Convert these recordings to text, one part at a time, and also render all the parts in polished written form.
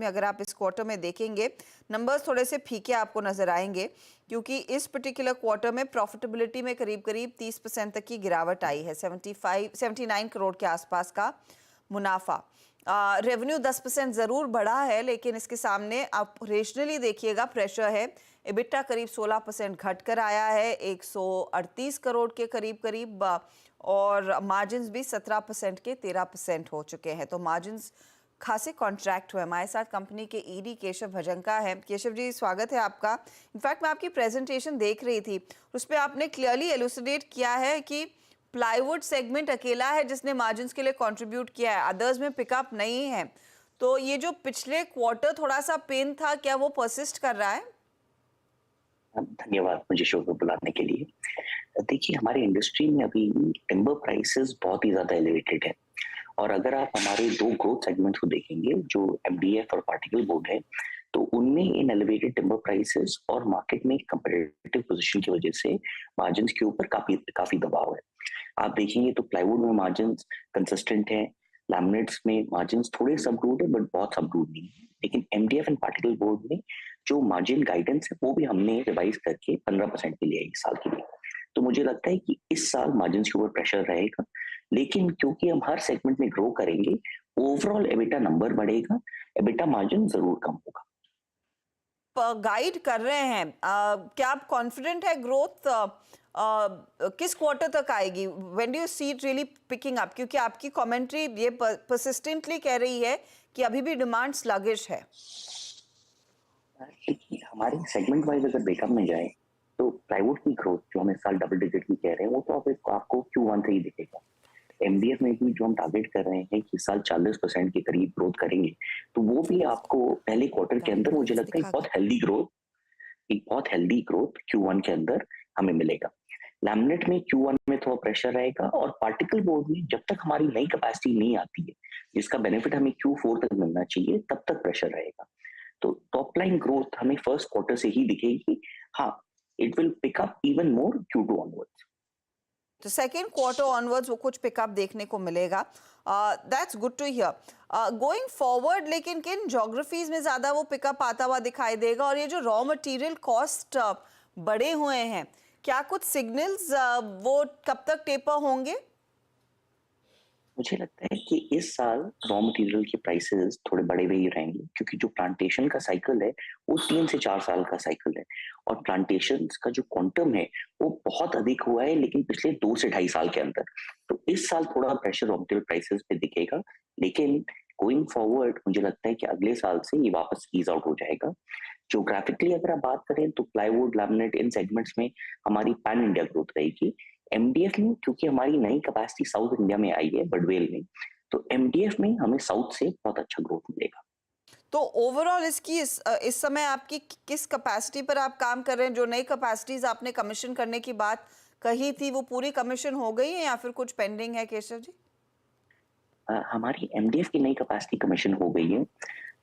में अगर आप इस क्वार्टर में देखेंगे, नंबर्स थोड़े से फीके आपको नजर आएंगे, क्योंकि इस पर्टिकुलर क्वार्टर में प्रॉफिटेबिलिटी में करीब करीब 30% तक की गिरावट आई है। 79 करोड़ के आसपास का मुनाफा। रेवेन्यू 10% ज़रूर बढ़ा है, लेकिन इसके सामने आप रीजनली देखिएगा प्रेशर है। एबिटा करीब 16% घट कर आया है, 138 करोड़ के करीब करीब, और मार्जिन्स भी 17% के 13% हो चुके हैं। तो मार्जिन्स खासे कॉन्ट्रैक्ट हुए। हमारे साथ कंपनी के ईडी केशव भजंका हैं। केशव जी, स्वागत है आपका। इनफैक्ट मैं आपकी प्रेजेंटेशन देख रही थी, उस पर आपने क्लियरली एलुसिडेट किया है कि प्लाईवुड सेगमेंट अकेला है जिसने मार्जिन्स के लिए कंट्रीब्यूट किया है, अदर्स में पिकअप नहीं है। तो ये जो पिछले क्वार्टर थोड़ा सा पेन था, क्या वो परसिस्ट कर रहा है? धन्यवाद मुझे शो पे बुलाने के लिए। देखिए, हमारी इंडस्ट्री में अभी टिम्बर प्राइसेस बहुत ही ज्यादा एलिवेटेड है, और अगर आप हमारे दो ग्रोथ सेगमेंट्स को देखेंगे जो एमडीएफ और पार्टिकल बोर्ड है, तो उनमें इन एलिवेटेड टिम्बर प्राइसेस और मार्केट में कंपेटिटिव पोजीशन की वजह से मार्जिन्स के ऊपर काफी काफी दबाव है। आप देखेंगे तो प्लाईवुड में मार्जिन्स कंसिस्टेंट है, लैमिनेट्स में मार्जिन्स थोड़े सबडूड है बट बहुत सबडूड नहीं है। लेकिन एमडीएफ एंड पार्टिकल बोर्ड में जो मार्जिन गाइडेंस है वो भी हमने रिवाइज करके 15% के लिए इस साल के लिए। तो मुझे लगता है कि इस साल मार्जिन के ऊपर प्रेशर रहेगा, लेकिन क्योंकि हम हर सेगमेंट में ग्रो करेंगे, ओवरऑल एबिटा नंबर बढ़ेगा, एबिटा मार्जिन जरूर कम होगा। गाइड कर रहे हैं, क्या आप कॉन्फिडेंट है ग्रोथ किस क्वार्टर तक आएगी? When do you see it really picking up? क्योंकि आपकी कमेंट्री ये परसिस्टेंटली कह रही है कि अभी भी डिमांड स्लगिश है। देखिए, हमारे सेगमेंट वाइज अगर ब्रेकअप में जाए तो प्लाईवुड की ग्रोथ जो हम इस साल डबल डिजिट की कह रहे हैं वो तो आपको Q1 से ही दिखेगा। एमडीएफ में भी जो हम टारगेट कर रहे हैं कि इस साल 40% के करीब ग्रोथ करेंगे, तो वो भी आपको पहले क्वार्टर के अंदर मुझे लगता है एक बहुत हेल्दी ग्रोथ Q1 के अंदर हमें मिलेगा। लैमिनेट में Q1 में थोड़ा प्रेशर रहेगा, और पार्टिकल बोर्ड में जब तक हमारी नई कैपेसिटी नहीं आती है जिसका बेनिफिट हमें Q4 तक मिलना चाहिए, तब तक प्रेशर रहेगा। तो टॉप लाइन ग्रोथ हमें फर्स्ट क्वार्टर से ही दिखेगी। हाँ, it will pick up even more Q2 onwards. तो सेकेंड क्वार्टर ऑनवर्ड्स वो कुछ पिकअप देखने को मिलेगा। That's good to hear. Going forward, लेकिन किन ज्योग्राफीज में ज्यादा वो पिकअप आता हुआ दिखाई देगा? और ये जो रॉ मटेरियल कॉस्ट बढ़े हुए हैं, क्या कुछ सिग्नल्स वो कब तक टेपर होंगे? मुझे लगता है कि इस साल रॉ मटेरियल के प्राइसेस थोड़े बढ़े हुए ही रहेंगे, क्योंकि जो प्लांटेशन का साइकिल है वो 3 से 4 साल का साइकिल है, और प्लांटेशन का जो क्वांटम है वो बहुत अधिक हुआ है लेकिन पिछले 2 से ढाई साल के अंदर। तो इस साल थोड़ा प्रेशर रॉ मटेरियल प्राइसेस पे दिखेगा, लेकिन गोइंग फॉरवर्ड मुझे लगता है कि अगले साल से ये वापस ईज आउट हो जाएगा। ज्योग्राफिकली अगर आप बात करें तो प्लाईवुड, लैमिनेट इन सेगमेंट्स में हमारी पैन इंडिया ग्रोथ रहेगी। एमडीएफ में क्योंकि हमारी नई कैपेसिटी साउथ इंडिया में आई है बडवेल में, तो एमडीएफ में हमें साउथ से बहुत अच्छा ग्रोथ मिलेगा। तो ओवरऑल इसकी इस समय आपकी किस कैपेसिटी पर आप काम कर रहे हैं? जो नई कैपेसिटीज आपने कमीशन करने की बात कही थी, वो पूरी कमीशन हो गई है या फिर कुछ पेंडिंग है, केशव जी? हमारी एमडीएफ की नई कैपेसिटी कमीशन हो गई है,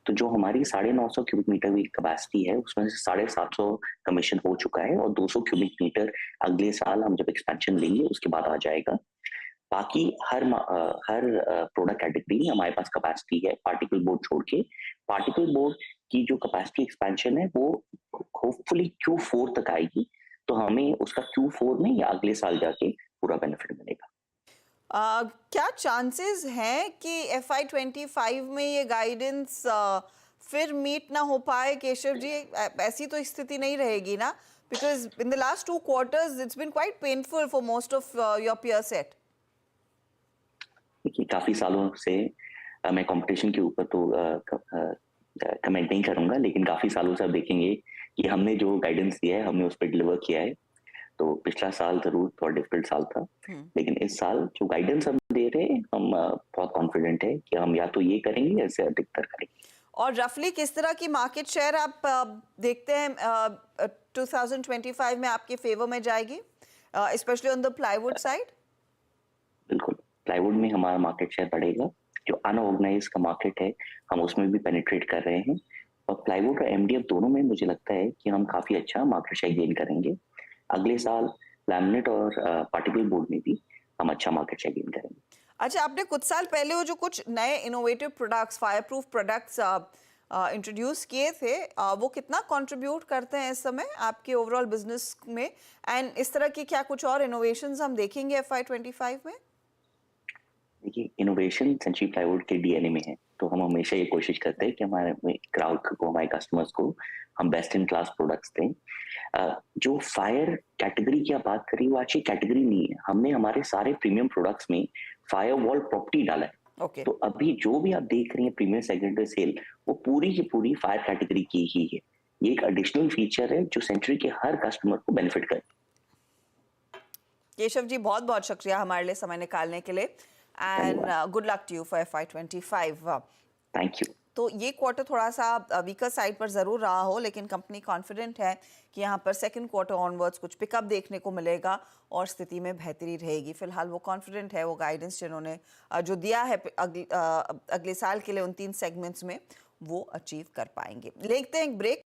तो जो हमारी 950 क्यूबिक मीटर की कैपेसिटी है उसमें से 750 कमीशन हो चुका है, और 200 क्यूबिक मीटर अगले साल हम जब एक्सपेंशन लेंगे उसके बाद आ जाएगा। बाकी हर प्रोडक्ट कैटेगरी में हमारे पास कैपेसिटी है, पार्टिकल बोर्ड छोड़ के। पार्टिकल बोर्ड की जो कैपेसिटी एक्सपेंशन है वो होपफुली Q4 तक आएगी, तो हमें उसका Q4 में या अगले साल जाके पूरा बेनिफिट मिलेगा। क्या चांसेस हैं कि FY25 में ये गाइडेंस फिर मीट ना हो पाए, केशव जी? ऐसी तो स्थिति नहीं रहेगी ना, because in the last 2 quarters it's been quite painful for most of your peer set. देखिए, काफी सालों से मैं कंपटीशन के ऊपर तो कमेंट नहीं करूंगा, लेकिन काफी सालों से आप देखेंगे कि हमने जो गाइडेंस दिया है हमने उस पर डिलीवर किया है। तो पिछला साल जरूर थोड़ा डिफिकल्ट साल था, लेकिन इस साल जो गाइडेंस हम दे रहे हैं हम बहुत कॉन्फिडेंट है कि हम या तो ये करेंगे या इससे अधिकतर करेंगे। और रफली किस तरह की मार्केट शेयर आप देखते हैं 2025 में आपके फेवर में जाएगी, specially on the plywood side? बिल्कुल, प्लाईवुड में हमारा मार्केट शेयर बढ़ेगा। जो अनऑर्गेनाइज का मार्केट है हम उसमें भी पेनिट्रेट कर रहे हैं, और प्लाईवुड और एमडीएफ दोनों में मुझे लगता है कि हम काफी अच्छा मार्केट शेयर गेन करेंगे। अगले साल लैमिनेट और पार्टिकल बोर्ड में भी हम अच्छा मार्केट शेयर गेन करेंगे। अच्छा, आपने कुछ साल पहले वो जो कुछ नए innovative products, fire proof products introduce किए थे, वो कितना कंट्रीब्यूट करते हैं इस समय आपके ओवरऑल बिजनेस में, एंड इस तरह की क्या कुछ और इनोवेशंस हम देखेंगे FY25 में? देखिए, इनोवेशन सेंचुरी प्लाईवुड के डीएनए में है, तो हम हमेशा ये कोशिश करते हैं कि हमारे ग्राहक को, हमारे कस्टमर्स को हम बेस्ट इन क्लास प्रोडक्ट्स दें। जो फायर कैटेगरी की आप बात करिए, वो अच्छी कैटेगरी नहीं है। हमने हमारे सारे प्रीमियम प्रोडक्ट्स में फायरवॉल प्रॉपर्टी डाला है। ओके, तो अभी जो भी आप देख रही हैं प्रीमियम सेगमेंट में सेल, वो पूरी की पूरी फायर कैटेगरी की ही है। ये एक एडिशनल फीचर है जो सेंचुरी के हर कस्टमर को बेनिफिट करे। केशव जी बहुत बहुत शुक्रिया हमारे लिए समय निकालने के लिए, एंड धन्यवाद। Good luck to you for FY25। Thank you. तो ये क्वार्टर थोड़ा सा वीकर साइड पर ज़रूर रहा हो, लेकिन कंपनी कॉन्फिडेंट है कि यहाँ पर सेकंड क्वार्टर ऑनवर्ड्स कुछ पिकअप देखने को मिलेगा और स्थिति में बेहतरी रहेगी। फिलहाल वो कॉन्फिडेंट है, वो गाइडेंस जिन्होंने जो दिया है अगले साल के लिए उन 3 सेगमेंट्स में, वो अचीव कर पाएंगे। लेते हैं एक ब्रेक।